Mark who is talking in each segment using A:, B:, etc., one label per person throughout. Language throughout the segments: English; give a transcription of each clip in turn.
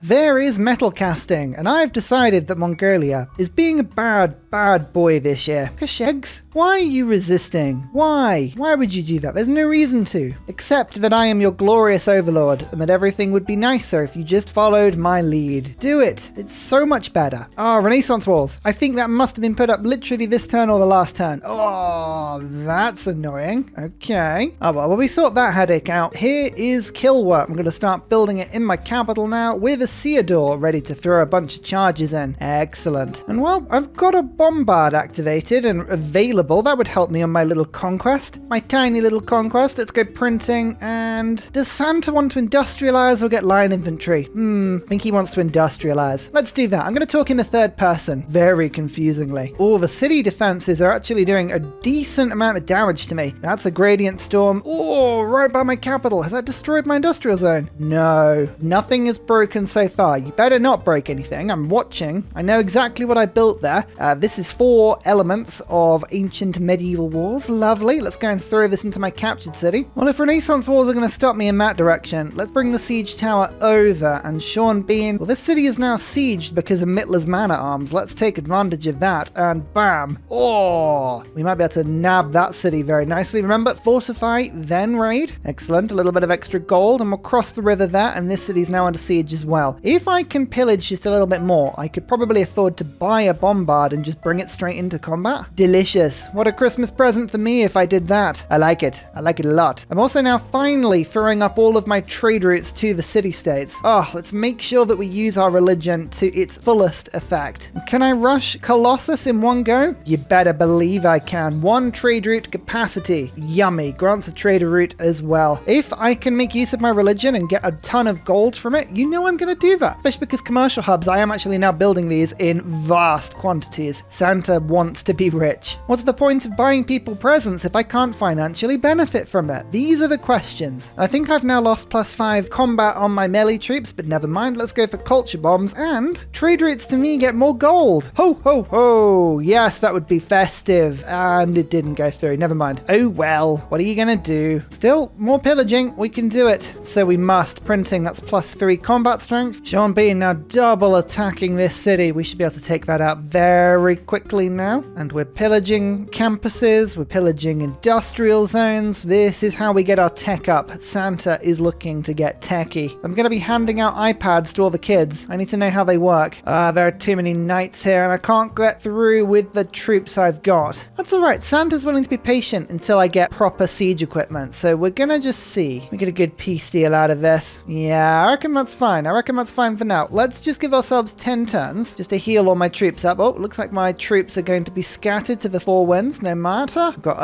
A: There is metal casting, and I've decided that Mongolia is being a bad boy this year. Kashegs, why are you resisting? Why? Why would you do that? There's no reason to. Except that I am your glorious overlord, and that everything would be nicer if you just followed my lead. Do it. It's so much better. Renaissance walls. I think that must have been put up literally this turn or the last turn. Oh, that's annoying. Okay. Oh, well, we sort that headache out. Here is Kilwa. I'm going to start building it in my capital now with a Seador ready to throw a bunch of charges in. Excellent. And well, I've got a bombard activated and available. That would help me on my little conquest. My tiny little conquest. Let's go printing. And does Santa want to industrialize or get line infantry? I think he wants to industrialize. Let's do that. I'm going to talk in the third person. Very confusingly. Oh, the city defenses are actually doing a decent amount of damage to me. That's a gradient storm. Oh, right by my capital. Has that destroyed my industrial zone? No. Nothing is broken so far. You better not break anything. I'm watching. I know exactly what I built there. This is 4 elements of ancient medieval walls. Lovely. Let's go and throw this into my captured city. Well, if Renaissance walls are going to stop me in that direction, let's bring the siege tower over. And Sean Bean, well, this city is now sieged because of Mittler's man at arms. Let's take advantage of that. And bam. Oh, we might be able to nab that city very nicely. Remember, fortify, then raid. Excellent. A little bit of extra gold, and we'll cross the river there. And this city's now under siege as well. If I can pillage just a little bit more, I could probably afford to buy a bombard and just bring it straight into combat. Delicious. What a Christmas present for me if I did that. I like it. I like it a lot. I'm also now finally throwing up all of my trade routes to the city-states. Oh, let's make sure that we use our religion to its fullest effect. Can I rush Colossus in one go? You better believe I can. 1 trade route capacity. Yummy. Grants a trader route as well. If I can make use of my religion and get a ton of gold from it, you know I'm going to do that. Especially because commercial hubs, I am actually now building these in vast quantities. Santa wants to be rich. What's the point of buying people presents if I can't financially benefit from it? These are the questions. I think I've now lost +5 combat on my melee troops, but never mind. Let's go for culture bombs, and trade routes to me get more gold. Ho, ho, ho. Yes, that would be festive. And it didn't go through. Never mind. Oh well. What are you going to do? Still, more pillaging. We can do it. So we must. Printing, that's +3 combat strength. Sean Bean now double attacking this city. We should be able to take that out very quickly now. And we're pillaging campuses. We're pillaging industrial zones. This is how we get our tech up. Santa is looking to get techie. I'm going to be handing out iPads to all the kids. I need to know how they work. There are too many knights here and I can't get through with the troops I've got. That's alright. Santa's willing to be patient until I get proper siege equipment. So we're going to just see. We get a good peace deal out of this. Yeah, I reckon that's fine. I reckon that's fine for now. Let's just give ourselves 10 turns just to heal all my troops up. Oh, looks like my troops are going to be scattered to the 4 winds. No matter. We've got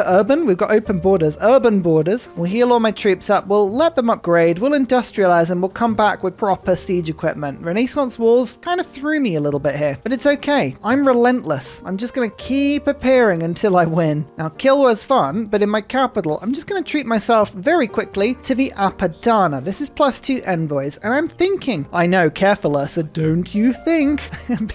A: urban. We've got open borders. Urban borders. We'll heal all my troops up. We'll let them upgrade. We'll industrialize and we'll come back with proper siege equipment. Renaissance walls kind of threw me a little bit here, but it's okay. I'm relentless. I'm just going to keep preparing until I win. Now, Kilwa's fun, but in my capital, I'm just going to treat myself very quickly to the Apadana. This is +2 envoys, and I'm thinking, I know, careful, Ursa, don't you think?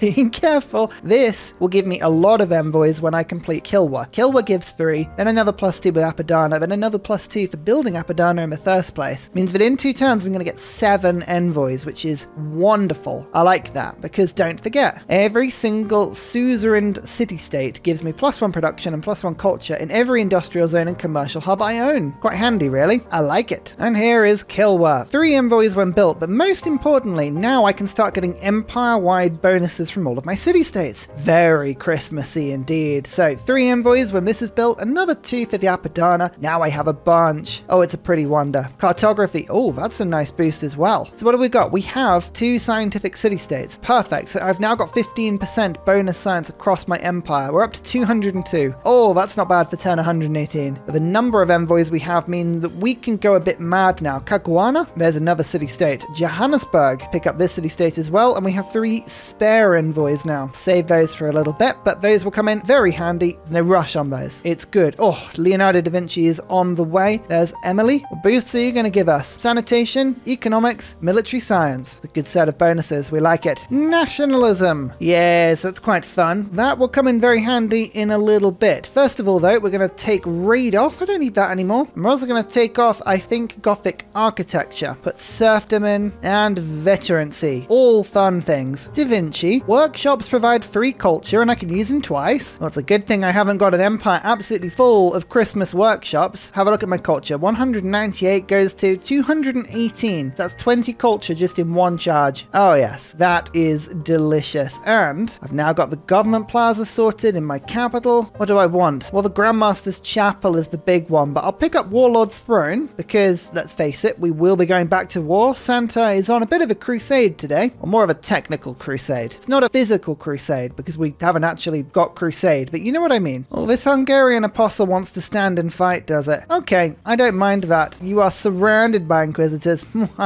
A: Being careful. This will give me a lot of envoys when I complete Kilwa. Kilwa gives 3, then another +2 with Apadana, then another +2 for building Apadana in the first place. Means that in 2 turns, I'm going to get 7 envoys, which is wonderful. I like that, because don't forget, every single suzerain city-state gives me +1 production and +1 culture in every industrial zone and commercial hub I own. Quite handy, really. I like it. And here is Kilwa. 3 envoys when built, but most importantly, now I can start getting empire-wide bonuses from all of my city-states. Very Christmassy indeed. So 3 envoys when this is built, another 2 for the Apadana. Now I have a bunch. Oh, it's a pretty wonder. Cartography. Oh, that's a nice boost as well. So what have we got? We have 2 scientific city-states. Perfect. So I've now got 15% bonus science across my empire. We're up to 202. Oh, that's not bad for turn 118. But the number of envoys we have mean that we can go a bit mad now. Caguana, there's another city-state. Johannesburg, pick up this city-state as well. And we have 3 spare envoys now. Save those for a little bit, but those will come in very handy. There's no rush on those. It's good. Oh, Leonardo da Vinci is on the way. There's Emily. What boosts are you going to give us? Sanitation, economics, military science. A good set of bonuses. We like it. Nationalism. Yes, that's quite fun. That will come in very handy in a little bit. First of all, though, we're going to take raid off. I don't need that anymore. I'm also going to take off, I think, Gothic architecture. Put serfdom in, and veterancy. All fun things. Da Vinci. Workshops provide free culture and I can use them twice. Well, it's a good thing I haven't got an empire absolutely full of Christmas workshops. Have a look at my culture. 198 goes to 218. That's 20 culture just in one charge. Oh yes, that is delicious. And I've now got the government plaza sorted in my capital. What do I want? Well, the Grandmaster's Chapel is the big one, but I'll pick up Warlord's Throne because, let's face it, we will be going back to war. Santa is on a bit of a crusade today, or more of a technical crusade. It's not a physical crusade because we haven't actually got crusade, but you know what I mean. Well, this Hungarian apostle wants to stand and fight, does it? Okay, I don't mind that. You are surrounded by Inquisitors. There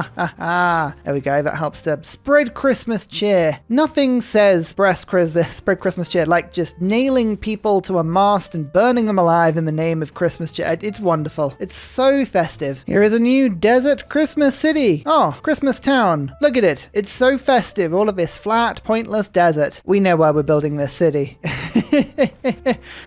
A: we go, that helps to spread Christmas cheer. Nothing says spread Christmas cheer like just nailing people to a mast and burning them alive in the name of Christmas cheer. It's wonderful. It's so festive. Here is a new desert Christmas city. Oh, Christmas town. Look at it. It's so festive. All of this flat, pointless desert. We know why we're building this city.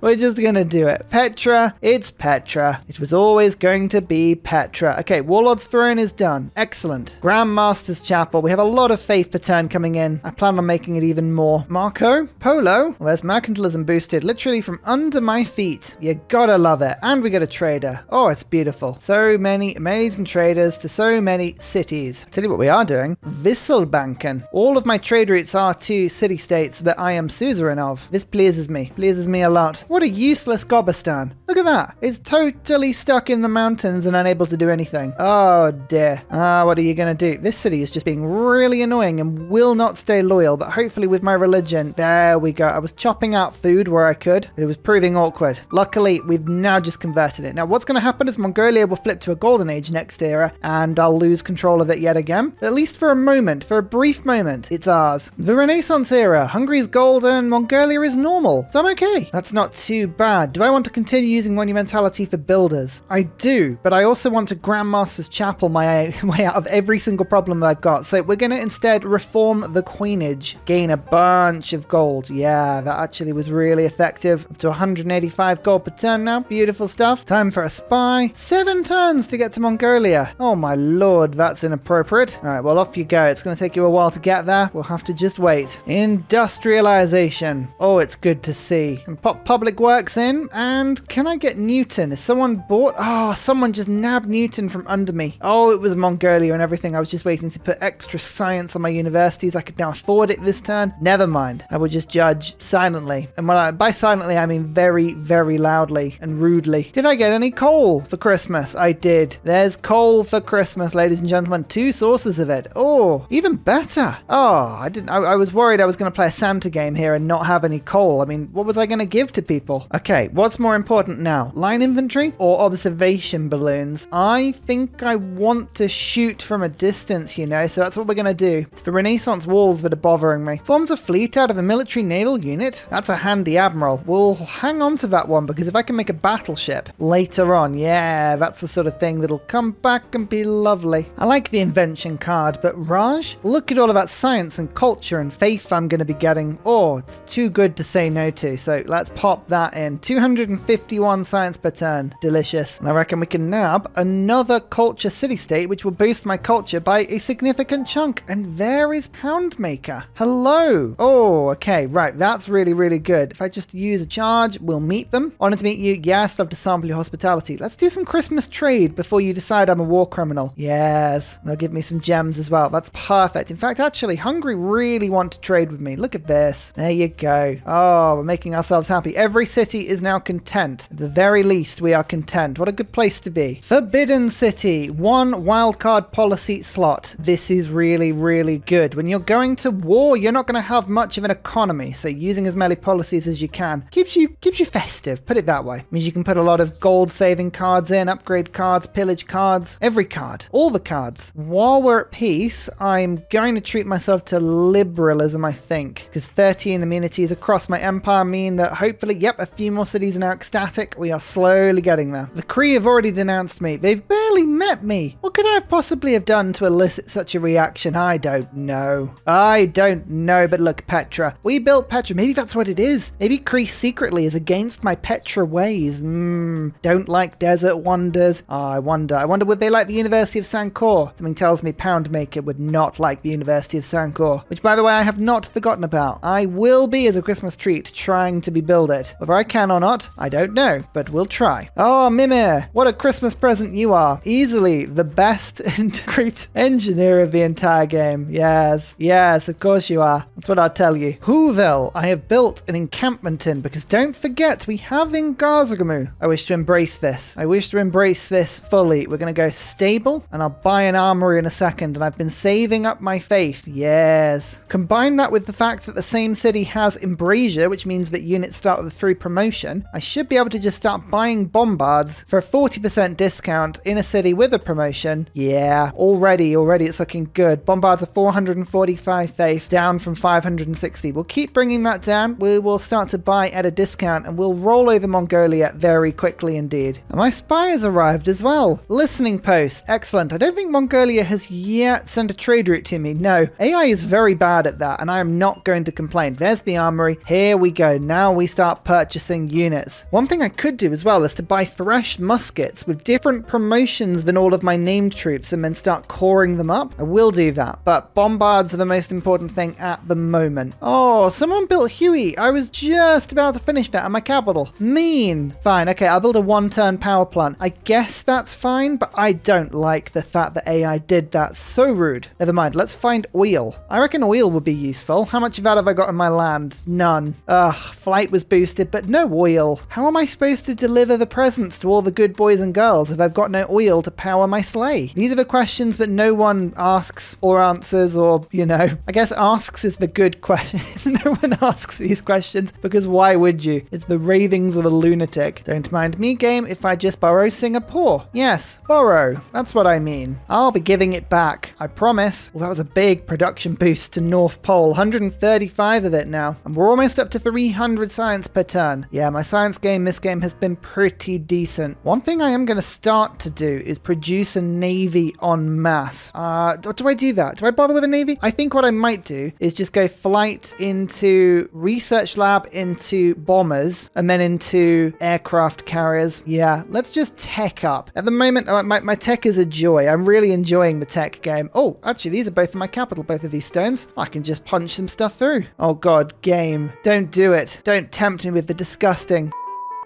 A: We're just gonna do it. Petra. It's Petra. It was always going to be Petra. Okay, Warlord's Throne is done. Excellent. Grandmaster's Chapel. We have a lot of faith per turn coming in. I plan on making it even more. Marco? Polo? Where's mercantilism boosted? Literally from under my feet. You gotta love it. And we get a trader. Oh, it's beautiful. So many amazing traders to so many cities. I'll tell you what we are doing. Visselbanken. All of my trade routes are to city-states that I am suzerain of. This pleases me. Pleases me a lot. What a useless Gobistan. Look at that. It's totally stuck in the mountains and unable to do anything. Oh dear. What are you gonna do? This city is just being really annoying and will not stay loyal, but hopefully with my religion, there we go. I was chopping out food where I could. It was proving awkward. Luckily, we've now just converted it. Now, what's going to happen is Mongolia will flip to a golden age next era, and I'll lose control of it yet again. But at least for a moment, for a brief moment, it's ours. The Renaissance era. Hungary's golden, Mongolia is normal. So I'm okay. That's not too bad. Do I want to continue using monumentality for builders? I do, but I also want to Grandmaster's Chapel my way out of every single problem that I've got. So we're going to instead reform the coinage. Gain a bunch of gold. Yeah, that actually was really effective. Up to 185 gold per turn now. Beautiful stuff. Time for a spy. 7 turns to get to Mongolia. Oh my lord, that's inappropriate. All right, well, off you go. It's going to take you a while to get there. We'll have to just wait. Industrialization. Oh, it's good to see. And pop public works in. And can I get Newton? Is someone bought? Oh, someone just nabbed Newton from under me. Oh, it was Mongolia and everything. I was just waiting to put extra science on my universities. I could now afford it this turn. Never mind. I will just judge silently. And by silently, I mean very, very loudly and rudely. Did I get any coal for Christmas? I did. There's coal for Christmas, ladies and gentlemen. 2 sources of it. Oh, even better. Oh, I was worried I was going to play a Santa game here and not have any coal. I mean, what was I going to give to people? Okay, what's more important now? Line infantry or observation balloons? I think I want to shoot from a distance, you know, so that's what we're going to do. It's the Renaissance walls that are bothering me. Forms a fleet out of a military naval unit? That's a handy admiral. We'll hang on to that one because if I can make a battleship later on, yeah, that's the sort of thing that'll come back and be lovely. I like the invention card, but Raj, look at all of that science and culture and faith I'm going to be getting. Oh, it's too good to say no to. So let's pop that in. 251 science per turn. Delicious. And I reckon we can nab another culture city-state, which will boost my culture by a significant chunk. And there is Poundmaker. Hello. Oh, okay. Right. That's really, really good. If I just use a charge, we'll meet them. Honored to meet you. Yes, love to sample your hospitality. Let's do some Christmas trade before you decide I'm a war criminal. Yes. They'll give me some gems as well. That's perfect. In fact, actually, Hungary really want to trade with me. Look at this. There you go. Oh, we're making ourselves happy. Every city is now content. At the very least, we are content. What a good place to be. Forbidden City. 1 wildcard policy slot. This is really, really good. When you're going to war, you're not going to have much of an economy. So using as many policies as you can keeps you festive. Put it that way. Means you can put a lot of gold saving cards in, upgrade cards, pillage cards, every card, all the cards. While we're at peace, I'm going to treat myself to liberalism, I think, because 13 immunities across my empire mean that hopefully, yep, a few more cities are now ecstatic. We are slowly getting there. The Kree have already denounced me. They've barely met me. What could I possibly have done to elicit such a reaction? I don't know. But look, Petra. We built Petra. Maybe that's what it is. Maybe Kree secretly is against my Petra ways. Don't like desert wonders. Oh, I wonder would they like the University of Angkoooor? Something tells me pound maker would not like the University of Angkoooor, which, by the way, I have not forgotten about. I will be, as a Christmas treat, trying to build it. Whether I can or not, I don't know, but we'll try. Oh, Mimir, what a Christmas present you are. Easily the best and great engineer of the entire game. Yes, of course you are. That's what I'll tell you. Whoville, I have built an encampment in, because don't forget, we have Ingazagamu. I wish to embrace this. I wish to embrace this fully. We're going to go stable, and I'll buy an armory in a second, and I've been saving up my faith. Yes. Combine that with the fact that the same city has Embrasure, which means that units start with a 3 promotion. I should be able to just start buying bombards for a 40% discount in a city with a promotion. Yeah, already it's looking good. Bombards are 445 faith, down from 560. We'll keep bringing that down. We will start to buy at a discount, and we'll roll over Mongolia very quickly indeed. And my spy has arrived as well. Listening post. Excellent. I don't think Mongolia has yet sent a trade route to me. No, AI is very bad at that, and I am not going to complain. There's the armory. Here we go. Now we start purchasing units. One thing I could do as well is to buy threshed muskets with different promotions than all of my named troops and then start coring them up. I will do that, but bombards are the most important thing at the moment. Oh, someone built Huey. I was just about to finish that at my capital. Mean. Fine, okay, I'll build a 1-turn power plant. I guess that's fine, but I don't like the fact that AI did that. So rude. Never mind, let's find oil. I reckon oil would be useful. How much of that have I got in my land? None. Ugh, flight was boosted, but no oil. How am I supposed to deliver the presents to all the good boys and girls if I've got no oil to power my sleigh? These are the questions that no one asks or answers, or, you know, I guess asks is the good question. No one asks these questions, because why would you? It's the ravings of a lunatic. Don't mind me, game, if I just borrow Singapore. Yes, borrow. That's what I mean. I'll be giving it back. I promise. Well, that was a big production boost to North Pole. 135 of it now. And we're almost up to 300 science per turn. Yeah, my science game, this game has been pretty decent. One thing I am going to start to do is produce a navy en masse. Do I do that? Do I bother with a navy? I think what I might do is just go flight into research lab, into bombers, and then into aircraft carriers. Yeah, let's just tech up. At the moment, my tech is a joy. I'm really enjoying the tech game. Oh, actually, these are both in my capital, both of these stones. I can just punch some stuff through. Oh god, game. Don't do it. Don't tempt me with the disgusting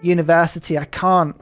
A: university. I can't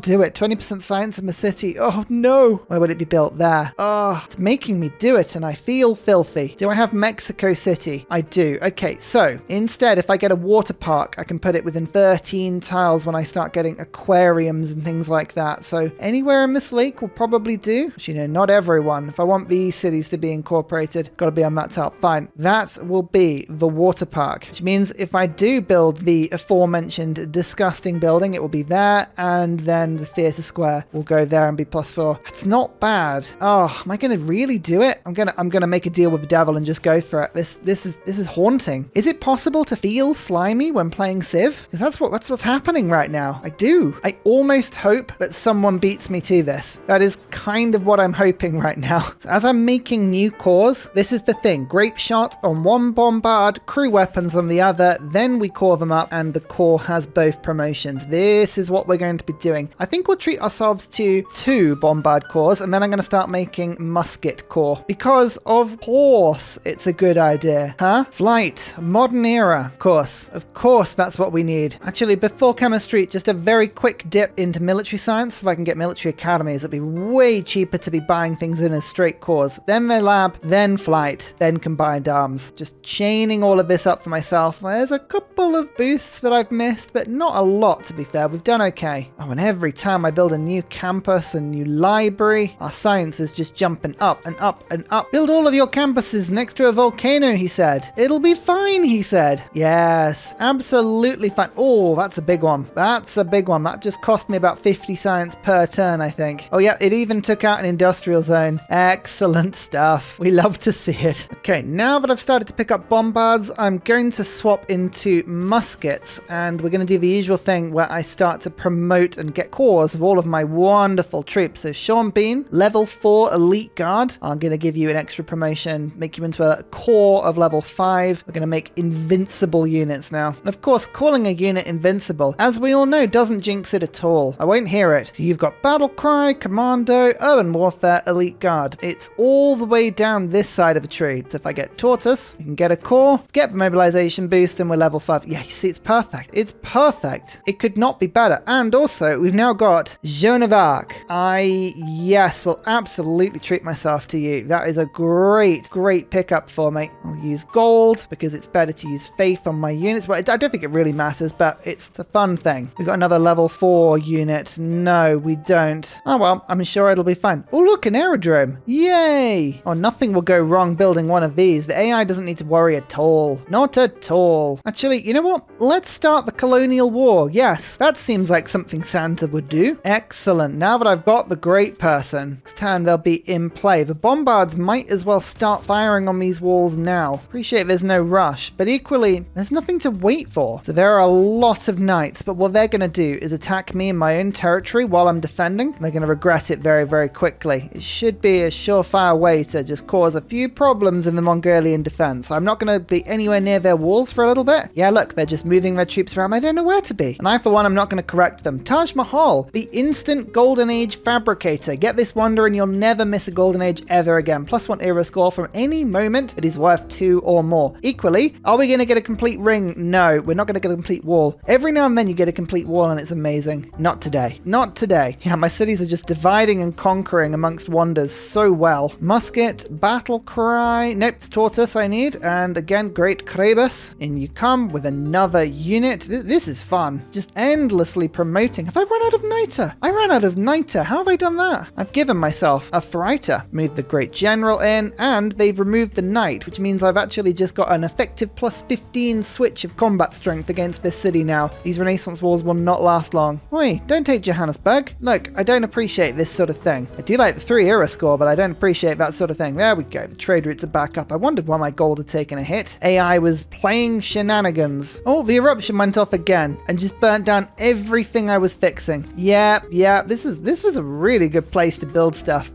A: do it. 20% science in the city. Oh no. Where would it be built? There. Oh, it's making me do it, and I feel filthy. Do I have Mexico City? I do. Okay, so instead, if I get a water park, I can put it within 13 tiles when I start getting aquariums and things like that. So anywhere in this lake will probably do. But, you know, not everyone. If I want these cities to be incorporated, got to be on that tile. Fine. That will be the water park, which means if I do build the aforementioned disgusting building, it will be there, and then the theatre square will go there and be +4. It's not bad. Oh, am I gonna really do it? I'm gonna make a deal with the devil and just go for it. This is haunting. Is it possible to feel slimy when playing Civ? Because that's what's happening right now. I almost hope that someone beats me to this. That is kind of what I'm hoping right now. So as I'm making new cores, this is the thing. Grape shot on one bombard, crew weapons on the other, then we core them up, and the core has both promotions. This is what we're going to be doing. I think we'll treat ourselves to 2 bombard cores, and then I'm going to start making musket core, because of course it's a good idea. Huh? Flight, modern era. Of course that's what we need. Actually, before chemistry, just a very quick dip into military science. If I can get military academies, it'd be way cheaper to be buying things in as straight cores. Then the lab, then flight, then combined arms. Just chaining all of this up for myself. There's a couple of boosts that I've missed, but not a lot, to be fair. We've done okay. Oh, and every time I build a new campus, a new library, our science is just jumping up and up and up. Build all of your campuses next to a volcano, he said. It'll be fine, he said. Yes, absolutely fine. Oh, that's a big one. That's a big one. That just cost me about 50 science per turn, I think. Oh yeah, it even took out an industrial zone. Excellent stuff. We love to see it. Okay, now that I've started to pick up bombards, I'm going to swap into muskets, and we're going to do the usual thing where I start to promote and get cores of all of my wonderful troops. So Sean Bean, level 4 elite guard. I'm going to give you an extra promotion, make you into a core of level 5. We're going to make invincible units now. And of course, calling a unit invincible, as we all know, doesn't jinx it at all. I won't hear it. So you've got Battle Cry, Commando, Urban Warfare, Elite Guard. It's all the way down this side of a tree. So if I get Tortoise, we can get a core, get mobilization boost, and we're level 5. Yeah, you see, it's perfect. It's perfect. It could not be better. And also, we've now got Joan of Arc. Yes, will absolutely treat myself to you. That is a great pickup for me. I'll use gold because it's better to use faith on my units. Well, I don't think it really matters, but it's a fun thing. We've got another level 4 unit. No, we don't. Oh, well, I'm sure it'll be fine. Oh, look, an aerodrome. Yay. Oh, nothing will go wrong building one of these. The AI doesn't need to worry at all. Not at all. Actually, you know what? Let's start the colonial war. Yes, that seems like something Santa would do. Excellent. Now that I've got the great person, next time they'll be in play. The bombards might as well start firing on these walls now. Appreciate there's no rush, but equally, there's nothing to wait for. So there are a lot of knights, but what they're going to do is attack me in my own territory while I'm defending. They're going to regret it very quickly. It should be a surefire way to just cause a few problems in the Mongolian defense. I'm not going to be anywhere near their walls for a little bit. Yeah, look, they're just moving their troops around. I don't know where to be. And I, for one, I'm not going to correct them. Taj Mahal, the instant Golden Age fabricator. Get this wonder and you'll never miss a Golden Age ever again. +1 era score from any moment that is worth 2 or more. Equally, are we going to get a complete ring? No, we're not going to get a complete wall. Every now and then you get a complete wall and it's amazing. Not today. Not today. Yeah, my cities are just dividing and conquering amongst wonders so well. Musket, Battle Cry. Nope, it's Tortoise I need. And again, Great Krebus. In you come with another unit. This is fun. Just endlessly promoting. Have I run out of Niter? I ran out of Niter. How have I done that? I've given myself a Freiter. Moved the Great General in, and they've removed the Knight, which means I've actually just got an effective +15 switch of combat strength against this city now. These Renaissance walls will not last long. Oi, don't take Johannesburg. Look, I don't appreciate this sort of thing. I do like the 3 era score, but I don't appreciate that sort of thing. There we go. The trade routes are back up. I wondered why my gold had taken a hit. AI was playing shenanigans. Oh, the eruption went off again and just burnt down everything I was fixing. Yeah, this was a really good place to build stuff.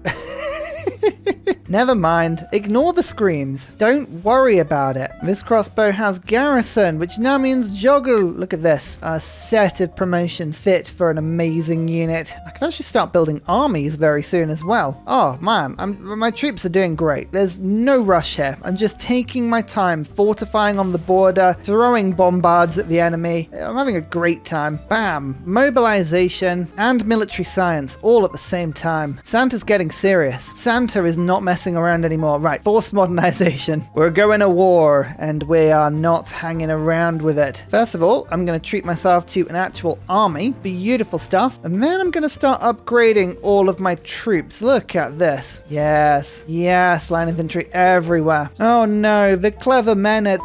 A: Never mind. Ignore the screams. Don't worry about it. This crossbow has garrison, which now means juggle. Look at this. A set of promotions fit for an amazing unit. I can actually start building armies very soon as well. Oh man, my troops are doing great. There's no rush here. I'm just taking my time, fortifying on the border, throwing bombards at the enemy. I'm having a great time. Bam. Mobilization and military science all at the same time. Santa's getting serious. Santa is not messing around anymore. Right, forced modernization. We're going to war and we are not hanging around with it. First of all, I'm going to treat myself to an actual army. Beautiful stuff. And then I'm going to start upgrading all of my troops. Look at this. Yes, line infantry everywhere. Oh no, the clever men at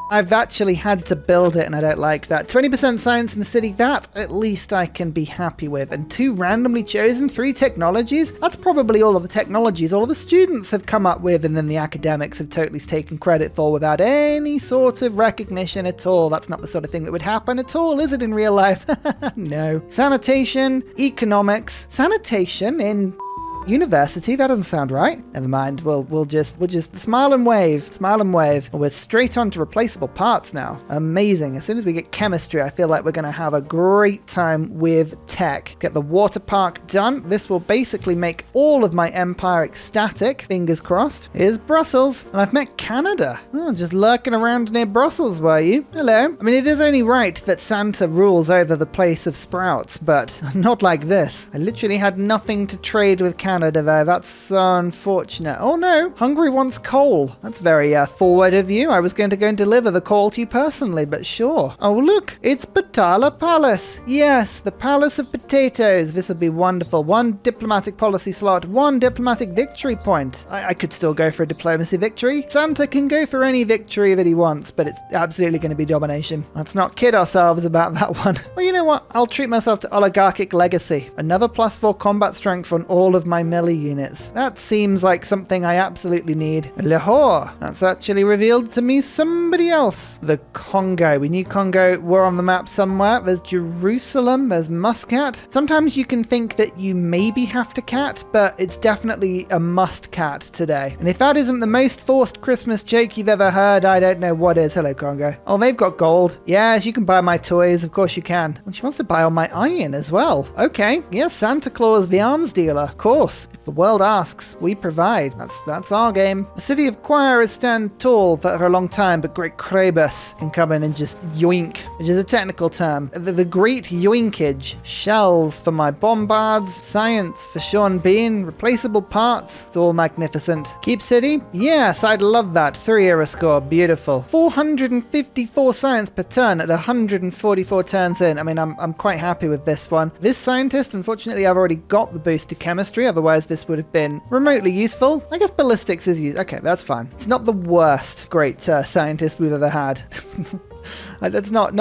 A: I've actually had to build it and I don't like that. 20% science in the city, that at least I can be happy with. And 2 randomly chosen, 3 technologies. That's probably all of the technologies all of the students have come up with and then the academics have totally taken credit for without any sort of recognition at all. That's not the sort of thing that would happen at all, is it in real life? No. Sanitation, economics, sanitation in university, that doesn't sound right. Never mind, we'll just smile and wave. We're straight on to replaceable parts now. Amazing. As soon as we get chemistry, I feel like we're going to have a great time with tech. Get the water park done. This will basically make all of my empire ecstatic. Fingers crossed. Here's Brussels, and I've met Canada. Oh, just lurking around near Brussels, were you? Hello. I mean, it is only right that Santa rules over the place of sprouts, but not like this. I literally had nothing to trade with Canada there. That's so unfortunate. Oh no, Hungary wants coal. That's very forward of you. I was going to go and deliver the coal to you personally, but sure. Oh look, it's Batala Palace. Yes, the Palace of Potatoes. This would be wonderful. 1 diplomatic policy slot, 1 diplomatic victory point. I could still go for a diplomacy victory. Santa can go for any victory that he wants, but it's absolutely going to be domination. Let's not kid ourselves about that one. Well, you know what? I'll treat myself to oligarchic legacy. Another +4 combat strength on all of my melee units. That seems like something I absolutely need. Lahore. That's actually revealed to me somebody else. The Congo. We knew Congo were on the map somewhere. There's Jerusalem. There's Muscat. Sometimes you can think that you maybe have to cat, but it's definitely a must cat today. And if that isn't the most forced Christmas joke you've ever heard, I don't know what is. Hello, Congo. Oh, they've got gold. Yes, you can buy my toys. Of course you can. And she wants to buy all my iron as well. Okay. Yes, Santa Claus, the arms dealer. Of course. If the world asks, we provide. That's our game. The city of Choir has stand tall for a long time, but Great Krabus can come in and just yoink, which is a technical term. The Great Yoinkage. Shells for my bombards. Science for Sean Bean. Replaceable parts. It's all magnificent. Keep City? Yes, I'd love that. 3 era score. Beautiful. 454 science per turn at 144 turns in. I mean, I'm quite happy with this one. This scientist, unfortunately, I've already got the boost to chemistry. Otherwise, this would have been remotely useful. I guess ballistics is used. Okay, that's fine. It's not the worst great scientist we've ever had. That's not,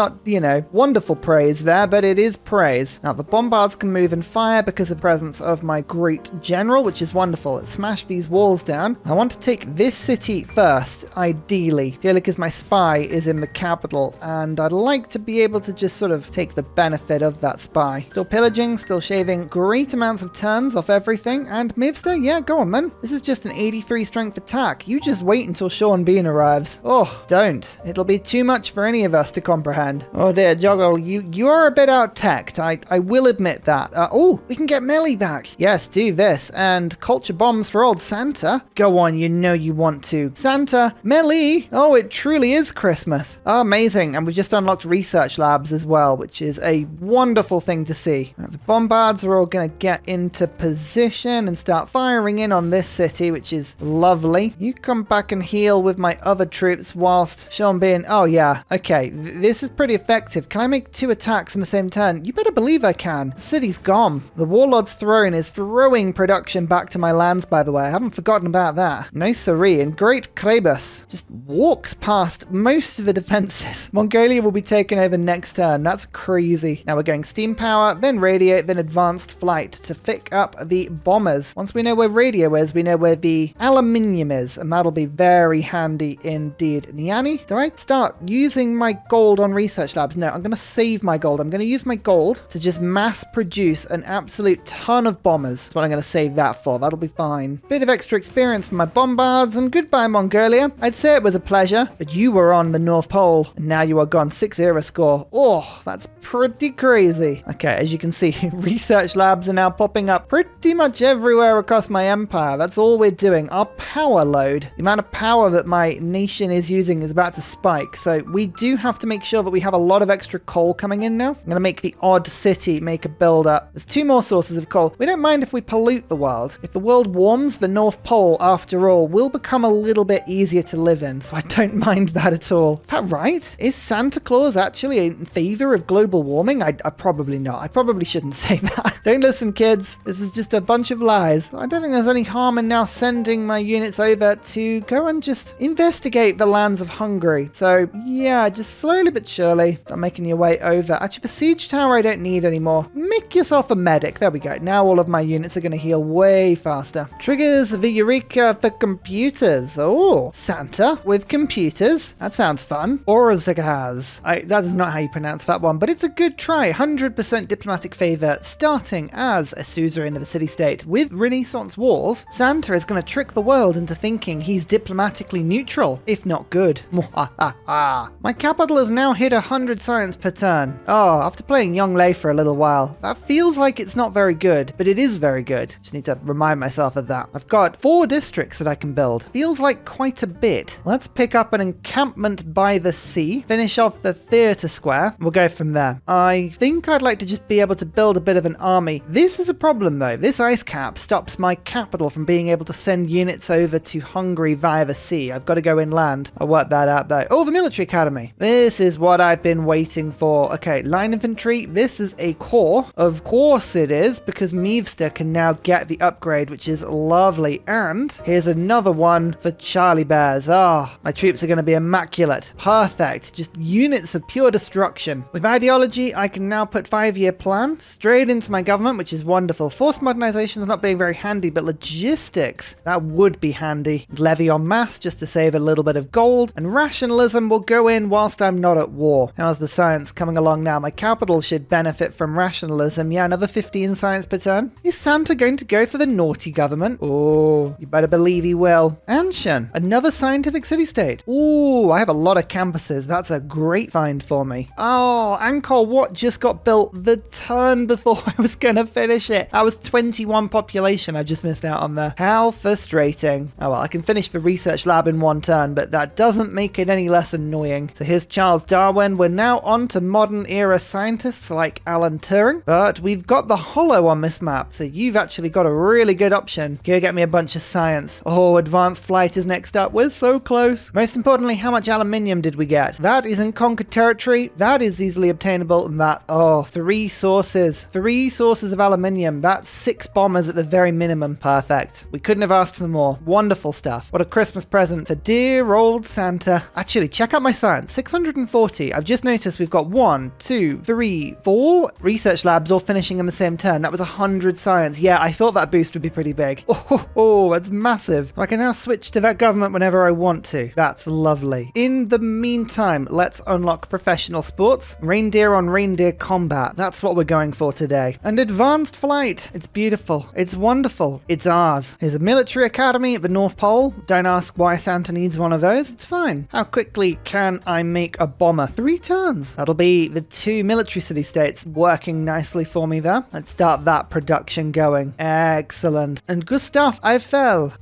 A: wonderful praise there, but it is praise. Now, the bombards can move and fire because of the presence of my great general, which is wonderful. Let's smash these walls down. I want to take this city first, ideally. Purely because my spy is in the capital, and I'd like to be able to just sort of take the benefit of that spy. Still pillaging, still shaving great amounts of turns off everything, and Mivster, yeah, go on, man. This is just an 83 strength attack. You just wait until Sean Bean arrives. Oh, don't. It'll be too much for any of us to comprehend. Oh dear, Joggle, you are a bit out-teched. I will admit that. Oh, we can get melee back. Yes, do this. And culture bombs for old Santa. Go on, you know you want to. Santa, melee. Oh, it truly is Christmas. Oh, amazing. And we've just unlocked research labs as well, which is a wonderful thing to see. Now, the bombards are all going to get into position and start firing in on this city, which is lovely. You come back and heal with my other troops whilst Sean Bean. Oh, yeah. Okay, this is pretty effective. Can I make 2 attacks in the same turn? You better believe I can. The city's gone. The Warlord's Throne is throwing production back to my lands, by the way. I haven't forgotten about that. No siree. And Great Krabus just walks past most of the defenses. Mongolia will be taken over next turn. That's crazy. Now we're going steam power, then radio, then advanced flight to pick up the bombers. Once we know where radio is, we know where the aluminium is, and that'll be very handy indeed. Niani, do I start using my gold on research labs? No, I'm going to save my gold. I'm going to use my gold to just mass produce an absolute ton of bombers. That's what I'm going to save that for. That'll be fine. Bit of extra experience for my bombards, and goodbye, Mongolia. I'd say it was a pleasure, but you were on the North Pole, and now you are gone. 6 era score. Oh, that's pretty crazy. Okay, as you can see, research labs are now popping up pretty much everywhere across my empire. That's all we're doing. Our power load, the amount of power that my nation is using, is about to spike. So we do have to make sure that we have a lot of extra coal coming in now. I'm going to make the odd city make a build up. There's 2 more sources of coal. We don't mind if we pollute the world. If the world warms, the North Pole, after all, will become a little bit easier to live in. So I don't mind that at all. Is that right? Is Santa Claus actually in favor of global warming? I probably not. I probably shouldn't say that. Don't listen, kids. This is just a bunch of lies. I don't think there's any harm in now sending my units over to go and just investigate the lands of Hungary. So yeah, just slowly but surely start making your way over. Actually, the siege tower I don't need anymore. Make yourself a medic. There we go. Now all of my units are going to heal way faster. Triggers the Eureka for computers. Oh, Santa with computers. That sounds fun. Orzagaz. That is not how you pronounce that one, but it's a good try. 100% diplomatic favor, starting as a suzerain of a city-state. With Renaissance wars, Santa is going to trick the world into thinking he's diplomatically neutral, if not good. My capital has now hit 100 science per turn. Oh, after playing Yongle for a little while, that feels like it's not very good, but it is very good. Just need to remind myself of that. I've got 4 districts that I can build. Feels like quite a bit. Let's pick up an encampment by the sea, finish off the theatre square. We'll go from there. I think I'd like to just be able to build a bit of an army. This is a problem though. This ice cap stops my capital from being able to send units over to Hungary via the sea. I've got to go inland. I'll work that out though. Oh, the military academy. This is what I've been waiting for. Okay, line infantry. This is a core. Of course it is, because Meavster can now get the upgrade, which is lovely. And here's another one for Charlie Bears. Ah, my troops are going to be immaculate. Perfect. Just units of pure destruction. With ideology, I can now put 5-year plan straight into my government, which is wonderful. Forced modernization is not being very handy, but logistics, that would be handy. Levy en masse just to save a little bit of gold, and rationalism will go in whilst I'm not at war. How's the science coming along now? My capital should benefit from rationalism. Yeah, another 15 science per turn. Is Santa going to go for the naughty government? Oh, you better believe he will. Anshan, another scientific city-state. Ooh, I have a lot of campuses. That's a great find for me. Oh, Angkoor Wat just got built the turn before I was going to finish it. That was 21 population I just missed out on there. How frustrating. Oh well, I can finish the research lab in one turn, but that doesn't make it any less annoying. So here's Charles Darwin. We're now on to modern era scientists like Alan Turing, but we've got the Hollow on this map, so you've actually got a really good option. Go get me a bunch of science. Oh, advanced flight is next up. We're so close. Most importantly, how much aluminium did we get? That is in conquered territory. That is easily obtainable. And that, oh, 3 sources. 3 sources of aluminium. That's 6 bombers at the very minimum. Perfect. We couldn't have asked for more. Wonderful stuff. What a Christmas present for dear old Santa. Actually, check out my science. 640. I've just noticed we've got 1, 2, 3, 4 research labs all finishing in the same turn. That was 100 science. Yeah, I thought that boost would be pretty big. Oh, that's massive. I can now switch to that government whenever I want to. That's lovely. In the meantime, let's unlock professional sports. Reindeer on reindeer combat. That's what we're going for today. And advanced flight. It's beautiful. It's wonderful. It's ours. Here's a military academy at the North Pole. Don't ask why Santa needs one of those. It's fine. How quickly can I make a bomber? 3 turns. That'll be the 2 military city-states working nicely for me there. Let's start that production going. Excellent. And Gustav Eiffel.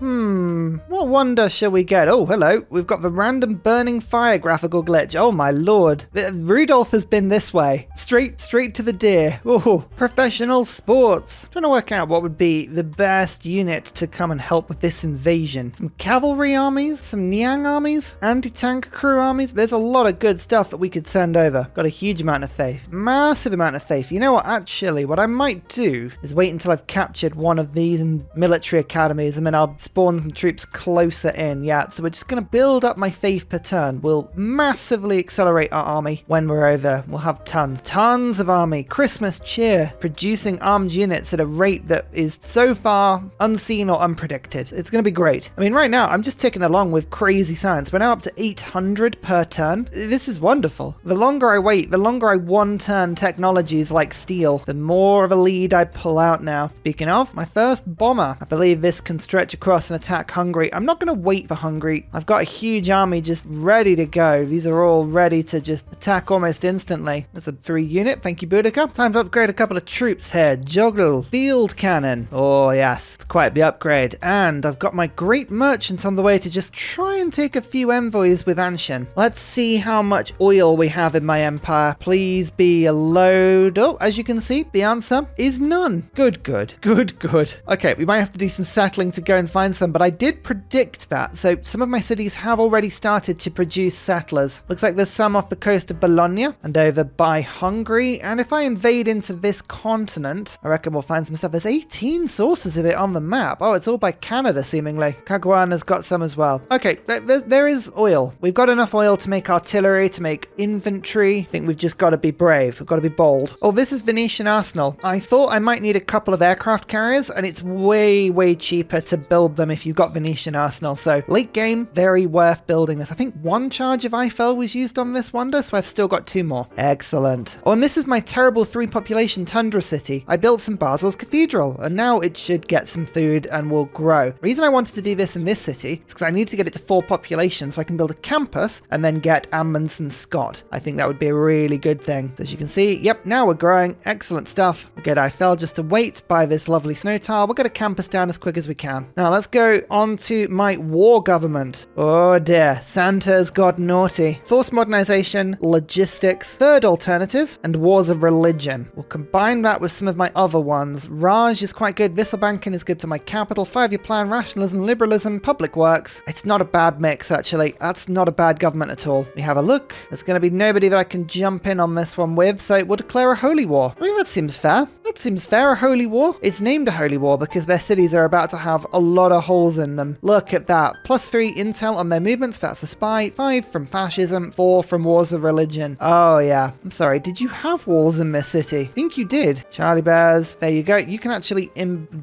A: What wonder shall we get? Oh, hello. We've got the random burning fire graphical glitch. Oh my lord. Rudolph has been this way. Straight to the deer. Oh, professional sports. Trying to work out what would be the best unit to come and help with this invasion. Some cavalry armies, some Niang armies, anti-tank crew armies. There's a lot of good stuff that we could send over. Got a huge amount of faith. Massive amount of faith. You know what? Actually, what I might do is wait until I've captured one of these military academies, and then I'll spawn some troops closer in. Yeah, so we're just going to build up my faith per turn. We'll massively accelerate our army when we're over. We'll have tons of army. Christmas cheer, producing armed units at a rate that is so far unseen or unpredicted. It's going to be great. I mean, right now, I'm just ticking along with crazy science. We're now up to 800 per turn. This is wonderful. The longer I wait, the longer I one-turn technologies like steel, the more of a lead I pull out now. Speaking of, my first bomber. I believe this can stretch across and attack Hungary. I'm not going to wait for Hungary. I've got a huge army just ready to go. These are all ready to just attack almost instantly. There's a 3 unit. Thank you, Boudica. Time to upgrade a couple of troops here. Juggle. Field cannon. Oh, yes. It's quite the upgrade. And I've got my great merchant on the way to just try and take a few envoys with Anshan. Let's see how much oil we have in my empire. Please be a load. Oh, as you can see, the answer is none. Good. Okay, we might have to do some settling to go and find some, but I did predict that. So some of my cities have already started to produce settlers. Looks like there's some off the coast of Bologna and over by Hungary. And if I invade into this continent, I reckon we'll find some stuff. There's 18 sources of it on the map. Oh, it's all by Canada, seemingly. Kagwan has got some as well. Okay, there is oil. We've got enough oil to make artillery, to make infantry. I think we've just got to be brave. We've got to be bold. Oh, this is Venetian Arsenal. I thought I might need a couple of aircraft carriers, and it's way cheaper to build them if you've got Venetian Arsenal. So late game, very worth building this. I think 1 charge of Eiffel was used on this wonder, so I've still got 2 more. Excellent. Oh, and this is my terrible 3 population tundra city. I built some Basel's Cathedral, and now it should get some food and will grow. The reason I wanted to do this in this city is because I need to get it to 4 population so I can build a campus and then get Amundsen Scott. I think that would be a really good thing. So as you can see, yep, now we're growing. Excellent stuff. We'll get Eiffel just to wait by this lovely snow tile. We'll get a campus down as quick as we can. Now let's go on to my war government. Oh dear, Santa's got naughty. Forced modernization, logistics, third alternative, and wars of religion. We'll combine that with some of my other ones. Raj is quite good. Visselbanken is good for my capital. 5-year plan, rationalism, liberalism, public works. It's not a bad mix, actually. That's not a bad government at all. We have a look, there's going to be nobody that I can jump in on this one with, so we'll declare a holy war. I mean, that seems fair. That seems fair, a holy war. It's named a holy war because their cities are about to have a lot of holes in them. Look at that. +3 intel on their movements, that's a spy. 5 from fascism, 4 from wars of religion. Oh yeah, I'm sorry, did you have walls in this city? I think you did. Charlie Bears, there you go. You can actually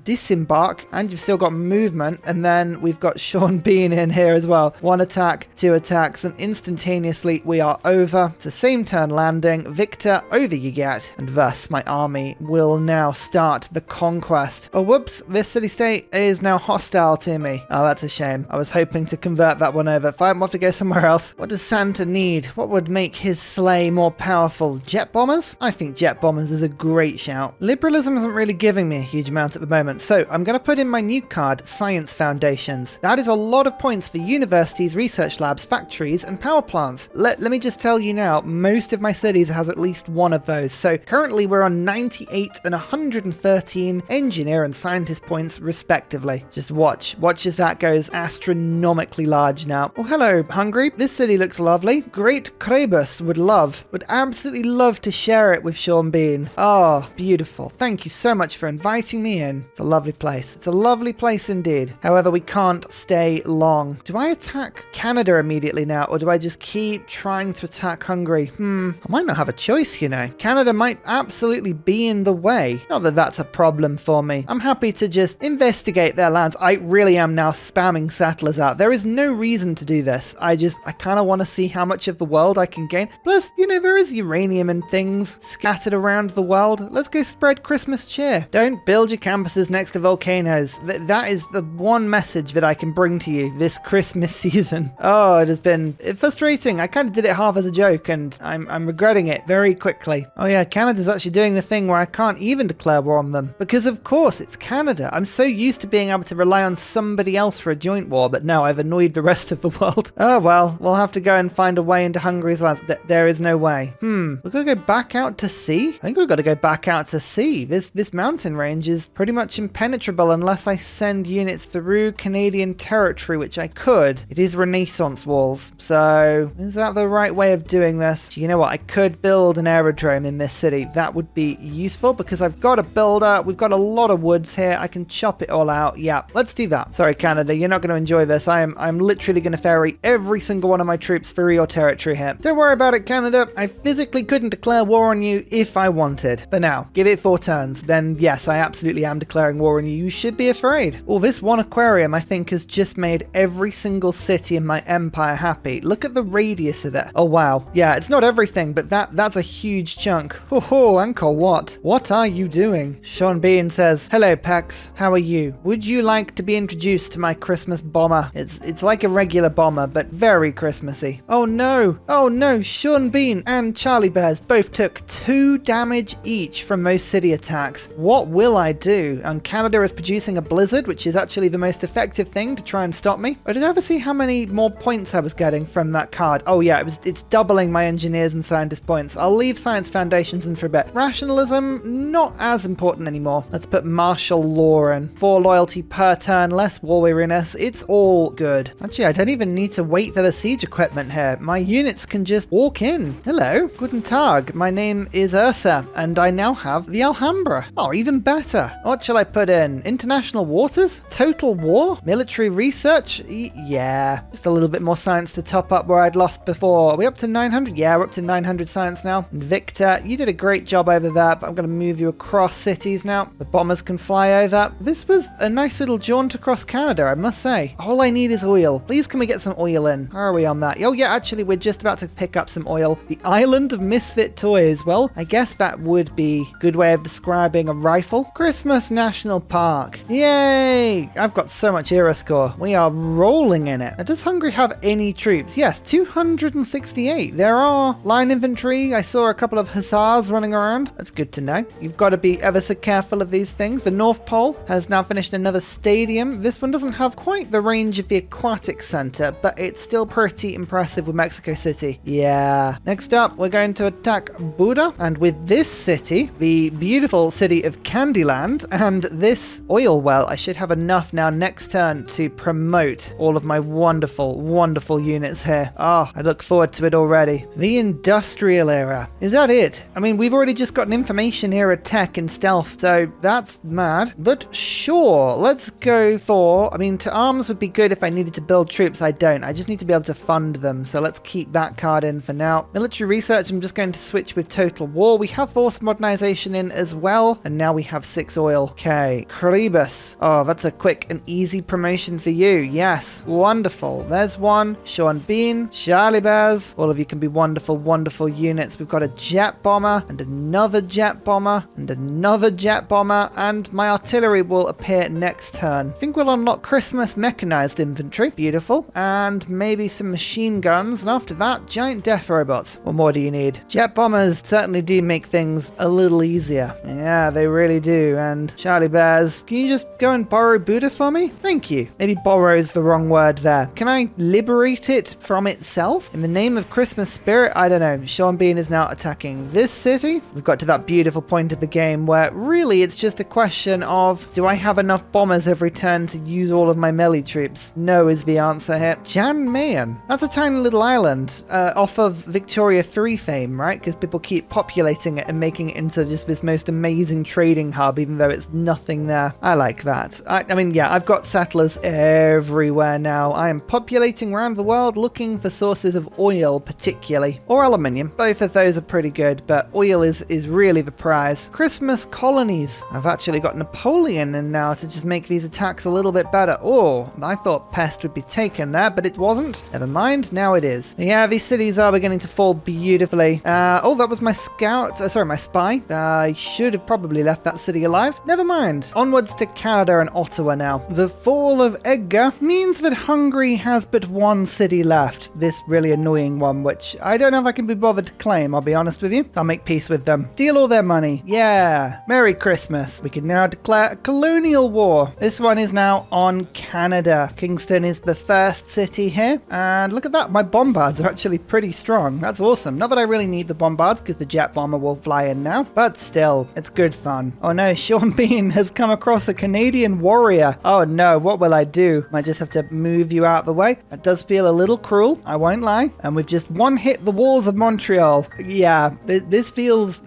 A: disembark, and you've still got movement, and then we've got Sean Bean in here as well. 1 attack, 2 attacks, and instantaneously we are over. It's a same turn landing. Victor, over you get, and thus my army will now start the conquest. Oh whoops, this city-state is now hostile to me. Oh, that's a shame. I was hoping to convert that one over. Fine, we'll have to go somewhere else. What does Santa need? What would make his sleigh more powerful? Jet bombers? I think jet bombers is a great shout. Liberalism isn't really giving me a huge amount at the moment, so I'm going to put in my new card, Science Foundations. That is a lot of points for universities, research labs, factories, and power plants. Let me just tell you now, most of my cities has at least one of those. So currently we're on 98 and 113 engineer and scientist points respectively. Just watch as that goes astronomically large now. Oh, hello, Hungary. This city looks lovely. Great Krebus would absolutely love to share it with Sean Bean. Oh, beautiful. Thank you so much for inviting me in. It's a lovely place. It's a lovely place indeed. However, we can't stay long. Do I attack Canada immediately now, or do I just keep trying to attack Hungary? I might not have a choice, you know. Canada might absolutely be in the way. Not that that's a problem for me. I'm happy to just investigate their lands. I really am now spamming settlers out. There is no reason to do this. I kind of want to see how much of the world I can gain. Plus, you know, there is uranium and things scattered around the world. Let's go spread Christmas cheer. Don't build your campuses next to volcanoes. That is the one message that I can bring to you this Christmas season. Oh, it has been frustrating. I kind of did it half as a joke, and I'm regretting it very quickly. Oh yeah, Canada's actually doing the thing where I can't even declare war on them. Because of course, it's Canada. I'm so used to being able to rely on somebody else for a joint war, but now I've annoyed the rest of the world. Oh well, we'll have to go and find a way into Hungary's lands. There is no way. We're gonna go back out to sea? I think we've got to go back out to sea. This mountain range is pretty much impenetrable unless I send units through Canadian territory, which I could. It is Renaissance walls, so is that the right way of doing this? You know what? I could build an aerodrome in this city. That would be useful because I've got a builder. We've got a lot of woods here. I can chop it all out. Yeah, let's do that. Sorry, Canada, you're not going to enjoy this. I'm literally going to ferry every single one of my troops through your territory here. Don't worry about it, Canada. I physically couldn't declare war on you if I wanted. But now, give it 4 turns. Then yes, I absolutely am declaring war on you. You should be afraid. Oh, this one aquarium, I think, has just made every single city in my empire happy. Look at the radius of it. Oh, wow. Yeah, it's not everything, but that's a huge chunk. Oh, Angkoooor, what are you doing? Sean Bean says, hello, Pex. How are you? Would you like to be introduced to my Christmas bomber? It's like a regular bomber, but very Christmassy. Oh, no. Oh, no. Sean Bean and Charlie Bears both took 2 damage each from those city attacks. What will I do? And Canada is producing a blizzard, which is actually the most effective thing to try and stop me. But did I ever see how many more points I was getting from that card? Oh yeah, it's doubling my engineers and scientist points. I'll leave Science Foundations in for a bit. Rationalism, not as important anymore. Let's put martial law in. 4 loyalty per turn, less war weariness. It's all good. Actually, I don't even need to wait for the siege equipment here. My units can just walk in. Hello, guten Tag. My name is Ursa, and I now have the Alhambra. Oh, even better. What shall I put in? International waters? Total war? Military research? Yeah. Just a little bit more science to top up where I'd lost before. Are we up to 900? Yeah, we're up to 900 science now. And Victor, you did a great job over there, but I'm going to move you across cities now. The bombers can fly over. This was a nice little jaunt across Canada, I must say. All I need is oil. Please can we get some oil in? How are we on that? Oh yeah, actually we're just about to pick up some oil. The island of misfit toys. Well, I guess that would be a good way of describing a rifle. Christmas National Park. Yay! I've got so much era score. We are rolling in it. Now, does Hungary have any troops? Yes, 268. There are line infantry. I saw a couple of hussars running around. That's good to know. You've got to be ever so careful of these things. The North Pole has now finished another stadium. This one doesn't have quite the range of the Aquatic Center, but it's still pretty impressive with Mexico City. Yeah. Next up, we're going to attack Buda, and with this city, the beautiful city of Candyland, and this oil well, I should have enough now next turn to promote all of my wonderful, wonderful units here. Oh, I look forward to it already. The industrial era. Is that it? I mean, we've already just got an information era tech and stealth, so that's mad. But sure, let's go for... I mean, to arms would be good if I needed to build troops. I don't. I just need to be able to fund them, so let's keep that card in for now. Military research, I'm just going to switch with total war. We have force modernization in as well, and now we have 6 oil. Okay, Kribus. Oh, that's a quick and easy promotion for you. Yes, wonderful. There's one. Sean Bean, Charlie Bears. All of you can be wonderful, wonderful units. We've got a jet bomber and another jet bomber and another jet bomber, and my artillery will appear next turn. I think we'll unlock Christmas mechanized infantry. Beautiful. And maybe some machine guns, and after that, giant death robots. What more do you need? Jet bombers certainly do make things a little easier. Yeah, they really do. And Charlie Bears, can you just go and borrow Buddha for me? Thank you. Maybe borrow is the wrong word there. Can I liberate it from itself? In the name of Christmas spirit? I don't know. Sean Bean is now attacking this city. We've got to that beautiful point of the game where really it's just a question of, do I have enough bombers every turn to use all of my melee troops? No is the answer here. Jan Mayen. That's a tiny little island off of Victoria 3 fame, right? Because people keep populating it and making it into just this most amazing trading hub, even though it's nothing there. I like that. I mean, yeah, I've got settlers everywhere now. I am populating around the world looking for sources of oil, particularly, or aluminium. Both of those are pretty good, but oil is really the prize. Christmas colonies. I've actually got Napoleon in now to just make these attacks a little bit better. Oh, I thought Pest would be taken there, but it wasn't. Never mind, now it is. Yeah, these cities are beginning to fall beautifully. Oh, that was my scout. Sorry, my spy. I should have probably left that city alive. Never mind. Onwards to Canada and Ottawa now. The fall of Edgar means that Hungary has but one city left. This really annoying one, which I don't know if I can be bothered to claim, I'll be honest with you. I'll make peace with them. Steal all their money. Yeah. Merry Christmas. We can now declare a colonial war. This one is now on Canada. Kingston is the first city here. And look at that. My bombards are actually pretty strong. That's awesome. Not that I really need the bombards because the jet bomber will fly in now. But still, it's good fun. Oh no, Sean Bean has come across a Canadian warrior. Oh no, what will I do? Might just have to move you out of the way. That does feel a little cruel, I won't lie. And we've just one hit the walls of Montreal. Yeah, this feels...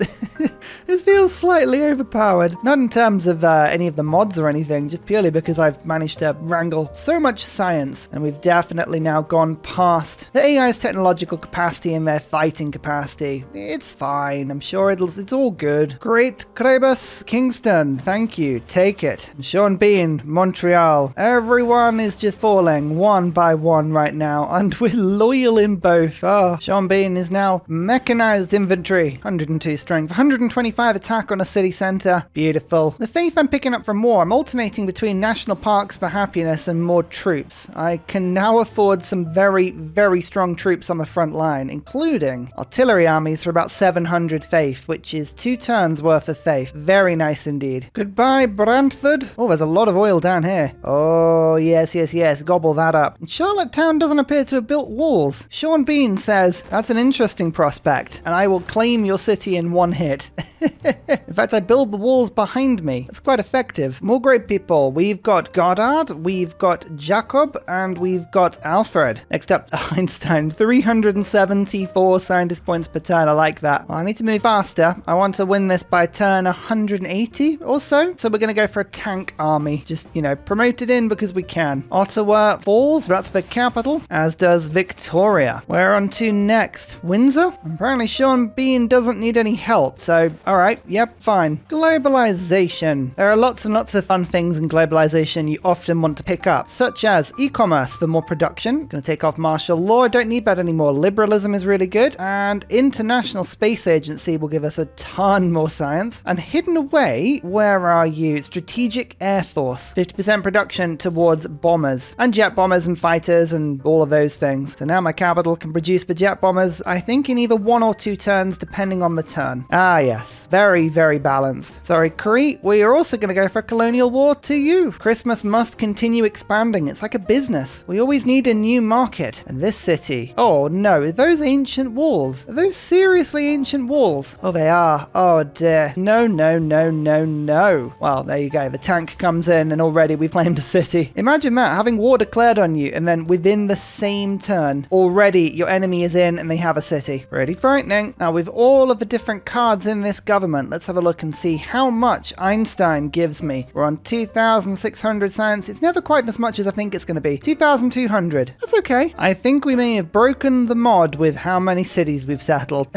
A: this feels slightly overpowered. Not in terms of any of the mods or anything, just purely because I've managed to wrangle so much science, and we've definitely now gone past the AI's technological capacity and their fighting capacity. It's fine. I'm sure it's all good. Great Kribus, Kingston. Thank you. Take it. Sean Bean, Montreal. Everyone is just falling one by one right now, and we're loyal in both. Oh, Sean Bean is now mechanized infantry. 102 strength, 125 attack on a city center. Beautiful. The faith I'm picking up from war, I'm alternating between national parks for happiness and more troops. I can now afford some very, very strong troops on the front line, including artillery armies for about 700 faith, which is 2 turns worth of faith. Very nice indeed. Goodbye, Brantford. Oh, there's a lot of oil down here. Oh, yes, yes, yes. Gobble that up. And Charlottetown doesn't appear to have built walls. Sean Bean says, that's an interesting prospect, and I will claim your city in one hit. In fact, I build the walls behind me. It's quite effective. More great people. We've got Goddard, we've got Jacob, and we've got Alfred. Next up, Einstein. 374 scientist points per turn. I like that. Well, I need to move faster. I want to win this by turn 180 or so. So we're going to go for a tank army. Just, promote it in because we can. Ottawa falls. That's the capital. As does Victoria. We're on to next. Windsor? Apparently Sean Bean doesn't need any help. So, alright. Yep, fine. Globalization. There are lots and lots of fun things in globalization you often want to pick up, such as e-commerce for more production. Going to take off martial law. I don't need that anymore. Liberalism is really good. And International Space Agency will give us a ton more science. And hidden away, where are you? Strategic Air Force. 50% production towards bombers. And jet bombers and fighters and all of those things. So now my capital can produce the jet bombers, I think in either 1 or 2 turns, depending on the turn. Ah, yes. Yes, very, very balanced. Sorry, Crete, we are also going to go for a colonial war to you. Christmas must continue expanding. It's like a business. We always need a new market. And this city, oh no, are those ancient walls? Are those seriously ancient walls? Oh, they are. Oh dear. No, no, no, no, no. Well, there you go. The tank comes in and already we've claimed a city. Imagine that, having war declared on you and then within the same turn, already your enemy is in and they have a city. Pretty frightening. Now, with all of the different cards in this government, let's have a look and see how much Einstein gives me. We're on 2,600 science. It's never quite as much as I think it's going to be. 2,200. That's okay. I think we may have broken the mod with how many cities we've settled.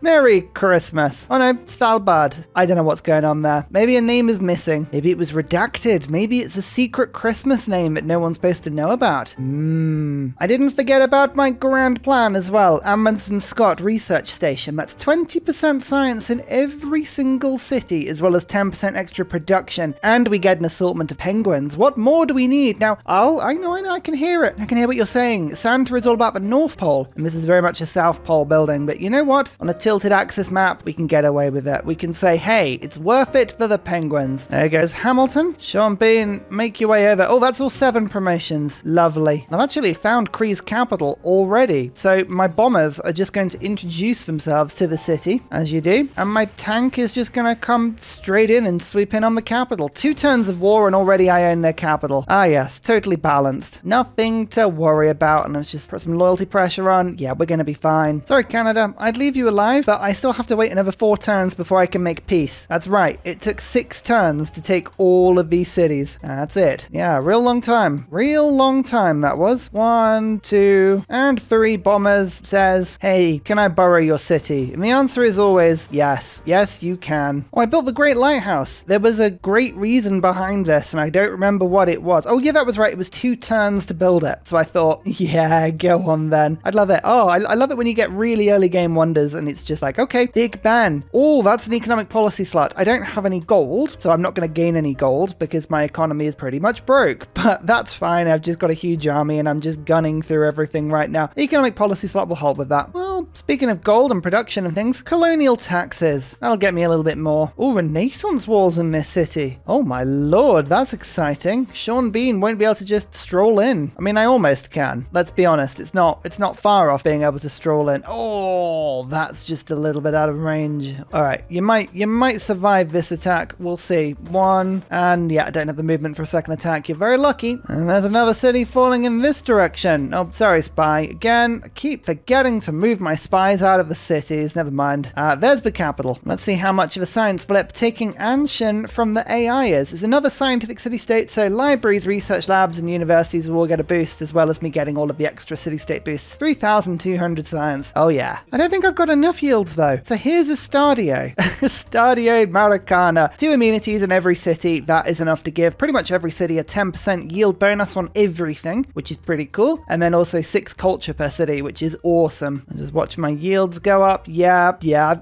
A: Merry Christmas. Oh no, Svalbard. I don't know what's going on there. Maybe a name is missing. Maybe it was redacted. Maybe it's a secret Christmas name that no one's supposed to know about. I didn't forget about my grand plan as well. Amundsen Scott Research Station. That's 20% science in every single city, as well as 10% extra production. And we get an assortment of penguins. What more do we need? Now, I know, I can hear it. I can hear what you're saying. Santa is all about the North Pole, and this is very much a South Pole building. But you know what? On a tilted axis map, we can get away with it. We can say, hey, it's worth it for the penguins. There goes Hamilton. Sean Bean, make your way over. Oh, that's all 7 promotions. Lovely. I've actually found Kree's capital already. So my bombers are just going to introduce themselves to the city, as you do. And my tank is just going to come straight in and sweep in on the capital. 2 turns of war and already I own their capital. Ah, yes. Totally balanced. Nothing to worry about. And let's just put some loyalty pressure on. Yeah, we're going to be fine. Sorry, Canada. I'd leave you alive, but I still have to wait another 4 turns before I can make peace. That's right. It took 6 turns to take all of these cities. That's it. Yeah, real long time. Real long time that was. 1, 2, and 3 bombers says, hey, can I borrow your city? And the answer is always yes. Yes, you can. Oh, I built the Great Lighthouse. There was a great reason behind this, and I don't remember what it was. Oh, yeah, that was right. It was 2 turns to build it. So I thought, yeah, go on then. I'd love it. Oh, I love it when you get really early game wonders, and it's just like, okay, Big Ben. Oh, that's an economic policy slot. I don't have any gold, so I'm not going to gain any gold because my economy is pretty much broke. But that's fine. I've just got a huge army, and I'm just gunning through everything right now. The economic policy slot will help with that. Well, speaking of gold and production and things, colonial taxes. That'll get me a little bit more. Oh, Renaissance walls in this city. Oh my lord, that's exciting. Sean Bean won't be able to just stroll in. I mean, I almost can. Let's be honest. It's not far off being able to stroll in. Oh, that's just a little bit out of range. All right, you might survive this attack. We'll see. 1, and yeah, I don't have the movement for a second attack. You're very lucky. And there's another city falling in this direction. Oh, sorry, spy. Again, I keep forgetting to move my spies out of the cities. Never mind. There's the capital. Let's see how much of a science flip taking Anshan from the AI is. It's another scientific city-state, so libraries, research labs, and universities will all get a boost, as well as me getting all of the extra city-state boosts. 3,200 science. Oh yeah. I don't think I've got enough yields though. So here's a Stadio. Stadio Maracana. 2 amenities in every city. That is enough to give pretty much every city a 10% yield bonus on everything, which is pretty cool. And then also 6 culture per city, which is awesome. I'll just watch my yields go up. Yeah.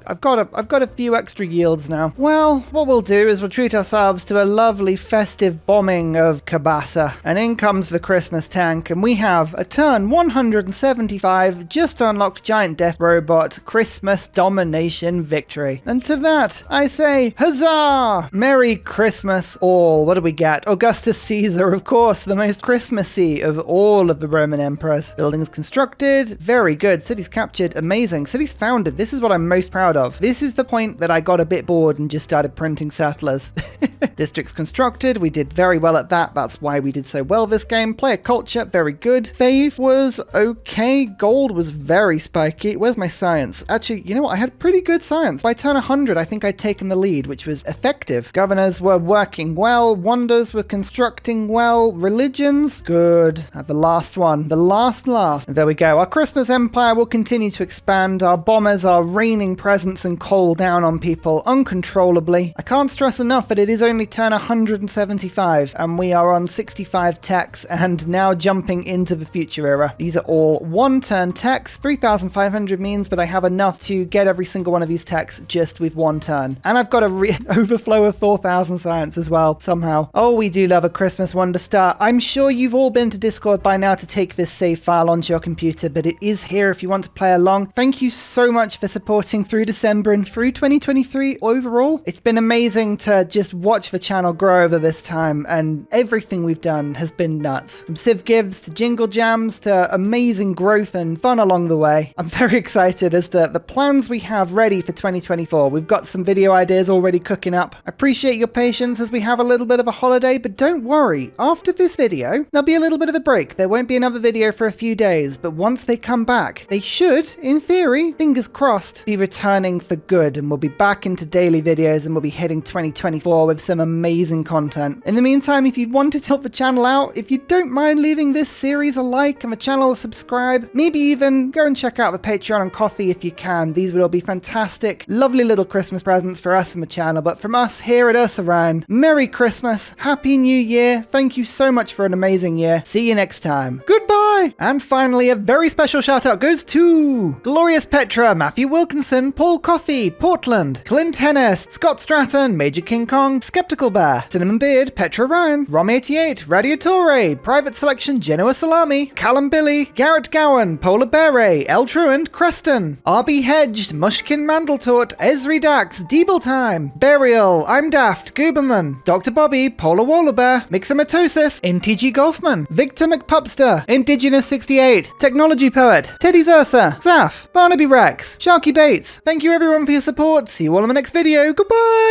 A: I've got a few extra yields now. Well, what we'll do is we'll treat ourselves to a lovely festive bombing of Kabasa. And in comes the Christmas tank, and we have a turn 175 just unlocked giant death robot Christmas domination victory. And to that, I say, huzzah! Merry Christmas all. What do we get? Augustus Caesar, of course, the most Christmassy of all of the Roman emperors. Buildings constructed, very good. Cities captured, amazing. Cities founded, this is what I'm most proud of. This is the point that I got a bit bored and just started printing settlers. Districts constructed, we did very well at that. That's why we did so well this game. Player culture, very good. Faith was okay. Gold was very spiky. Where's my science? Actually, you know what? I had pretty good science. By turn 100, I think I'd taken the lead, which was effective. Governors were working well. Wonders were constructing well. Religions, good. The last one. The last laugh. And there we go. Our Christmas empire will continue to expand. Our bombers are raining presents and coal down on people uncontrollably. I can't stress enough that it is only turn 175, and we are on 65 techs and now jumping into the future era. These are all 1 turn techs. 3,500 means that I have enough enough to get every single one of these techs just with one turn. And I've got a overflow of 4,000 science as well, somehow. Oh, we do love a Christmas Wonder Star. I'm sure you've all been to Discord by now to take this save file onto your computer, but it is here if you want to play along. Thank you so much for supporting through December and through 2023 overall. It's been amazing to just watch the channel grow over this time, and everything we've done has been nuts. From Civ Gives to Jingle Jams to amazing growth and fun along the way. I'm very excited as to the plans we have ready for 2024. We've got some video ideas already cooking up. I appreciate your patience as we have a little bit of a holiday, but don't worry, after this video, there'll be a little bit of a break. There won't be another video for a few days, but once they come back, they should, in theory, fingers crossed, be returning for good, and we'll be back into daily videos and we'll be hitting 2024 with some amazing content. In the meantime, if you wanted to help the channel out, if you don't mind leaving this series a like and the channel a subscribe, maybe even go and check out the Patreon and Coffee if you can. These would all be fantastic, lovely little Christmas presents for us and the channel, but from us here at Ursaround, Merry Christmas, Happy New Year, thank you so much for an amazing year, see you next time, goodbye! And finally, a very special shout out goes to Glorious Petra, Matthew Wilkinson, Paul Coffey, Portland, Clint Hennis, Scott Stratton, Major King Kong, Skeptical Bear, Cinnamon Beard, Petra Ryan, Rom88, Radiatore, Private Selection, Genoa Salami, Callum Billy, Garrett Gowan, Polar Beret, El Truant, Creston, RB Hedged, Mushkin Mandletort, Esri Dax, Deeble Time, Burial, I'm Daft, Gooberman, Dr. Bobby, Polar Wallabear, Mixomatosis, NTG Golfman, Victor McPupster, Indigenous 68, Technology Poet, Teddy Zursa, Zaf, Barnaby Rex, Sharky Bates. Thank you everyone for your support. See you all in the next video. Goodbye!